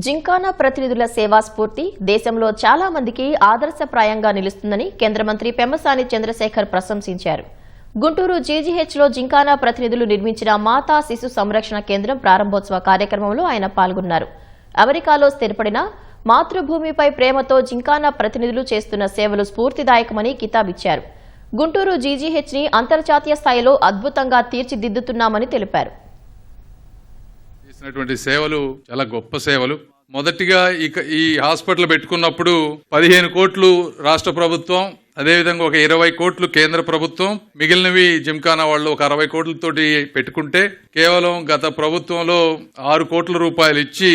జింకానా ప్రతినిధుల సేవా స్ఫూర్తి దేశంలో చాలా మందికి ఆదర్శప్రాయంగా నిలుస్తుందని కేంద్ర మంత్రి పెమ్మసాని చంద్రశేఖర్ ప్రశంసించారు. గుంటూరు జీజీహెచ్లో జింకానా ప్రతినిధులు నిర్మించిన మాతా శిశు సంరక్షణ కేంద్రం ప్రారంభోత్సవ కార్యక్రమంలో ఆయన పాల్గొన్నారు. అమెరికాలో స్థిరపడిన మాతృభూమిపై ప్రేమతో జింకానా ప్రతినిధులు చేస్తున్న సేవలు స్ఫూర్తిదాయకమని కితాబిచ్చారు. గుంటూరు జీజీహెచ్ని అంతర్జాతీయ స్థాయిలో అద్భుతంగా తీర్చిదిద్దుతున్నామని తెలిపారు. చేసినటువంటి సేవలు చాలా గొప్ప సేవలు. మొదటిగా ఈ హాస్పిటల్ పెట్టుకున్నప్పుడు 15 కోట్లు రాష్ట్ర ప్రభుత్వం, అదేవిధంగా ఒక 20 కోట్లు కేంద్ర ప్రభుత్వం, మిగిలినవి జింకానా వాళ్ళు ఒక 60 కోట్లతోటి పెట్టుకుంటే కేవలం గత ప్రభుత్వంలో 6 కోట్ల రూపాయలు ఇచ్చి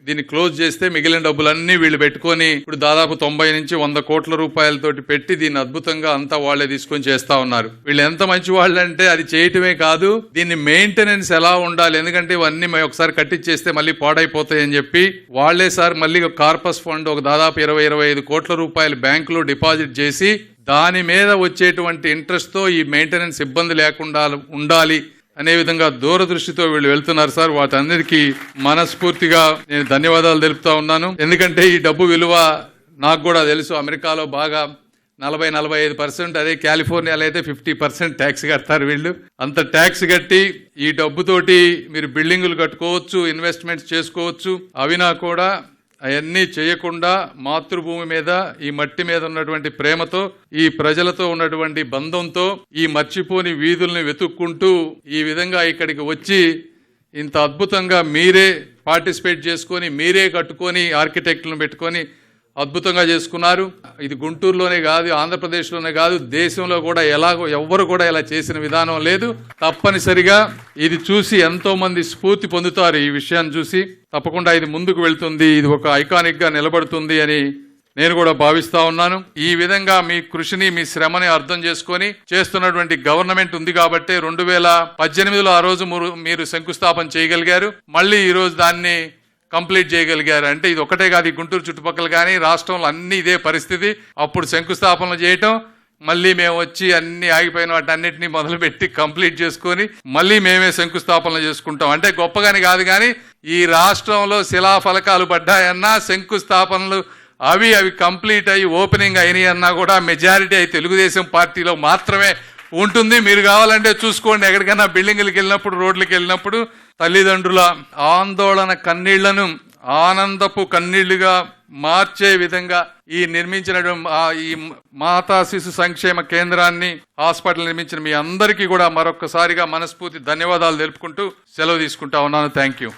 దీన్ని క్లోజ్ చేస్తే మిగిలిన డబ్బులన్నీ వీళ్ళు పెట్టుకొని ఇప్పుడు దాదాపు 90 నుంచి 100 కోట్ల రూపాయలతోటి పెట్టి దీన్ని అద్భుతంగా అంతా వాళ్లే తీసుకొని చేస్తా ఉన్నారు. వీళ్ళు ఎంత మంచి వాళ్ళు అంటే అది చేయటమే కాదు, దీన్ని మెయింటెనెన్స్ ఎలా ఉండాలి, ఎందుకంటే ఇవన్నీ ఒకసారి కట్టించేస్తే మళ్ళీ పాడైపోతాయి అని చెప్పి వాళ్లే సార్ మళ్ళీ కార్పస్ ఫండ్ ఒక దాదాపు 20-25 కోట్ల రూపాయలు బ్యాంకులో డిపాజిట్ చేసి దాని మీద వచ్చేటువంటి ఇంట్రెస్ట్ తో ఈ మెయింటెనెన్స్ ఇబ్బంది లేకుండా ఉండాలి అనే విధంగా దూరదృష్టితో వీళ్ళు వెళ్తున్నారు సార్. వాటన్నిటికీ మనస్ఫూర్తిగా నేను ధన్యవాదాలు తెలుపుతా ఉన్నాను. ఎందుకంటే ఈ డబ్బు విలువ నాకు కూడా తెలుసు. అమెరికాలో బాగా 40-45%, అదే కాలిఫోర్నియాలో అయితే 50% ట్యాక్స్ కడతారు వీళ్ళు. అంత ట్యాక్స్ కట్టి ఈ డబ్బుతోటి మీరు బిల్డింగులు కట్టుకోవచ్చు, ఇన్వెస్ట్మెంట్స్ చేసుకోవచ్చు. అవినా కూడా అవన్నీ చేయకుండా మాతృభూమి మీద, ఈ మట్టి మీద ఉన్నటువంటి ప్రేమతో, ఈ ప్రజలతో ఉన్నటువంటి బంధంతో ఈ మర్చిపోని వీధుల్ని వెతుక్కుంటూ ఈ విధంగా ఇక్కడికి వచ్చి ఇంత అద్భుతంగా మీరే పార్టిసిపేట్ చేసుకొని మీరే కట్టుకొని ఆర్కిటెక్ట్లను పెట్టుకొని అద్భుతంగా చేసుకున్నారు. ఇది గుంటూరులోనే కాదు, ఆంధ్రప్రదేశ్లోనే కాదు, దేశంలో కూడా ఎవ్వరు కూడా ఇలా చేసిన విధానం లేదు. తప్పనిసరిగా ఇది చూసి ఎంతో మంది స్ఫూర్తి పొందుతారు. ఈ విషయాన్ని చూసి తప్పకుండా ఇది ముందుకు వెళ్తుంది, ఇది ఒక ఐకానిక్ గా నిలబడుతుంది అని నేను కూడా భావిస్తా ఉన్నాను. ఈ విధంగా మీ కృషిని, మీ శ్రమని అర్థం చేసుకొని చేస్తున్నటువంటి గవర్నమెంట్ ఉంది కాబట్టి 2018లో ఆ రోజు మీరు శంకుస్థాపన చేయగలిగారు. మళ్ళీ ఈ రోజు దాన్ని కంప్లీట్ చేయగలిగారు. అంటే ఇది ఒకటే కాదు, ఈ గుంటూరు చుట్టుపక్కల కానీ రాష్ట్రంలో అన్ని ఇదే పరిస్థితి. అప్పుడు శంకుస్థాపనలు చేయటం, మళ్ళీ మేము వచ్చి అన్ని ఆగిపోయిన వాటన్నిటిని మొదలుపెట్టి కంప్లీట్ చేసుకొని మళ్ళీ మేమే శంకుస్థాపనలు చేసుకుంటాం. అంటే గొప్పగాని కాదు, కానీ ఈ రాష్ట్రంలో శిలాఫలకాలు పడ్డాయన్నా, శంకుస్థాపనలు అవి కంప్లీట్ అయ్యి ఓపెనింగ్ అయినాయి అన్నా కూడా మెజారిటీ అయి తెలుగుదేశం పార్టీలో మాత్రమే ఉంటుంది. మీరు కావాలంటే చూసుకోండి, ఎక్కడికైనా బిల్డింగ్లకు వెళ్ళినప్పుడు, రోడ్లకు వెళ్ళినప్పుడు తల్లిదండ్రుల ఆందోళన కన్నీళ్లను ఆనందపు కన్నీళ్లుగా మార్చే విధంగా ఈ నిర్మించినటువంటి ఈ మాతా శిశు సంక్షేమ కేంద్రాన్ని, హాస్పిటల్ నిర్మించిన మీ అందరికీ కూడా మరొకసారిగా మనస్ఫూర్తి ధన్యవాదాలు తెలుపుకుంటూ సెలవు తీసుకుంటా ఉన్నాను. Thank you.